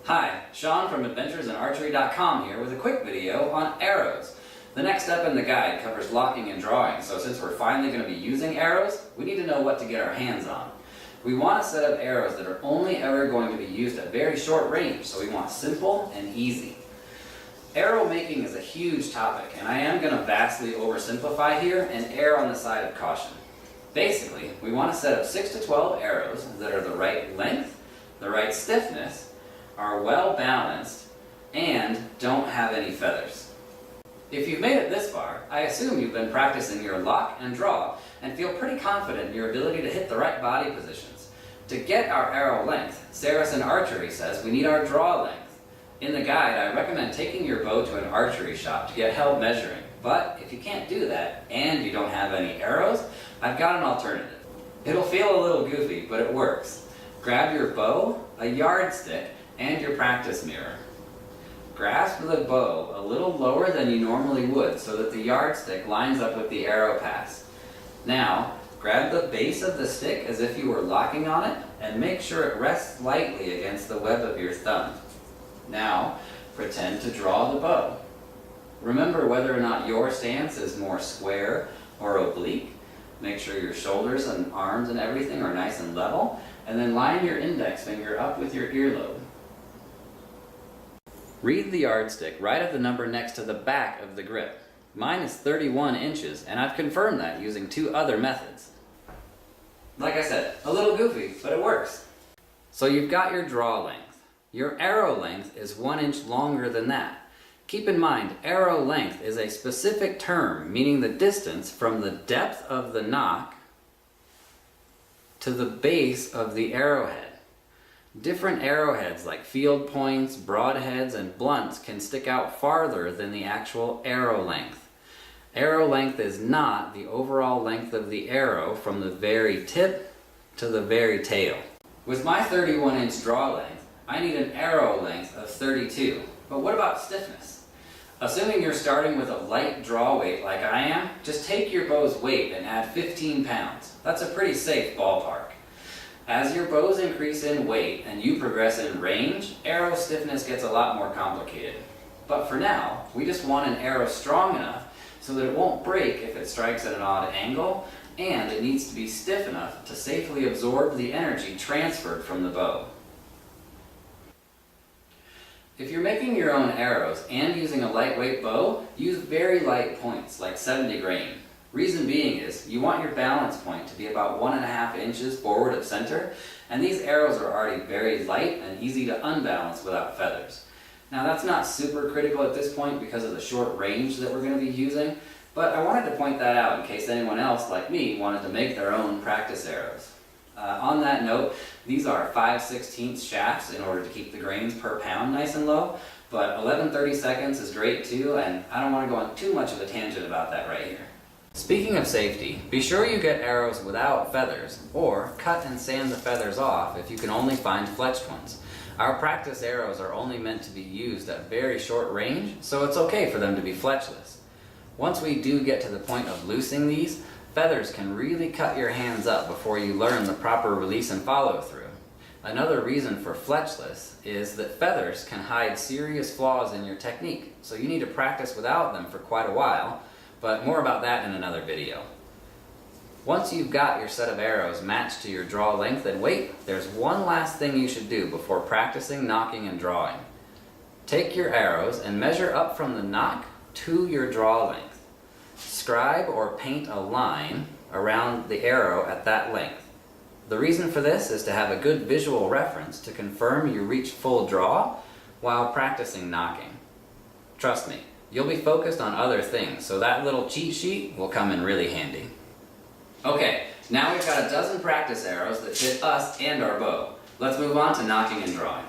Hi, Sean from AdventuresInArchery.com here with a quick video on arrows. The next step in the guide covers locking and drawing, so since we're finally going to be using arrows, we need to know what to get our hands on. We want a set of arrows that are only ever going to be used at very short range, so we want simple and easy. Arrow making is a huge topic, and I am going to vastly oversimplify here and err on the side of caution. Basically, we want a set of 6 to 12 arrows that are the right length, the right stiffness, are well balanced, and don't have any feathers. If you've made it this far, I assume you've been practicing your lock and draw and feel pretty confident in your ability to hit the right body positions. To get our arrow length, Saracen Archery says we need our draw length. In the guide, I recommend taking your bow to an archery shop to get help measuring. But if you can't do that and you don't have any arrows, I've got an alternative. It'll feel a little goofy, but it works. Grab your bow, a yardstick, and your practice mirror. Grasp the bow a little lower than you normally would so that the yardstick lines up with the arrow pass. Now, grab the base of the stick as if you were locking on it and make sure it rests lightly against the web of your thumb. Now, pretend to draw the bow. Remember whether or not your stance is more square or oblique. Make sure your shoulders and arms and everything are nice and level, and then line your index finger up with your earlobe. Read the yardstick right at the number next to the back of the grip. Mine is 31 inches, and I've confirmed that using 2 other methods. Like I said, a little goofy, but it works. So you've got your draw length. Your arrow length is 1 inch longer than that. Keep in mind, arrow length is a specific term, meaning the distance from the depth of the nock to the base of the arrowhead. Different arrowheads like field points, broadheads, and blunts can stick out farther than the actual arrow length. Arrow length is not the overall length of the arrow from the very tip to the very tail. With my 31-inch draw length, I need an arrow length of 32. But what about stiffness? Assuming you're starting with a light draw weight like I am, just take your bow's weight and add 15 pounds. That's a pretty safe ballpark. As your bows increase in weight and you progress in range, arrow stiffness gets a lot more complicated. But for now, we just want an arrow strong enough so that it won't break if it strikes at an odd angle, and it needs to be stiff enough to safely absorb the energy transferred from the bow. If you're making your own arrows and using a lightweight bow, use very light points, like 70 grain. Reason being is, you want your balance point to be about 1.5 inches forward of center, and these arrows are already very light and easy to unbalance without feathers. Now that's not super critical at this point because of the short range that we're going to be using, but I wanted to point that out in case anyone else, like me, wanted to make their own practice arrows. On that note, these are 5/16 shafts in order to keep the grains per pound nice and low, but 11/32 is great too, and I don't want to go on too much of a tangent about that right here. Speaking of safety, be sure you get arrows without feathers, or cut and sand the feathers off if you can only find fletched ones. Our practice arrows are only meant to be used at very short range, so it's okay for them to be fletchless. Once we do get to the point of loosing these, feathers can really cut your hands up before you learn the proper release and follow through. Another reason for fletchless is that feathers can hide serious flaws in your technique, so you need to practice without them for quite a while, but more about that in another video. Once you've got your set of arrows matched to your draw length and weight, there's one last thing you should do before practicing nocking and drawing. Take your arrows and measure up from the nock to your draw length. Scribe or paint a line around the arrow at that length. The reason for this is to have a good visual reference to confirm you reach full draw while practicing nocking. Trust me, you'll be focused on other things, so that little cheat sheet will come in really handy. Okay, now we've got a dozen practice arrows that fit us and our bow. Let's move on to nocking and drawing.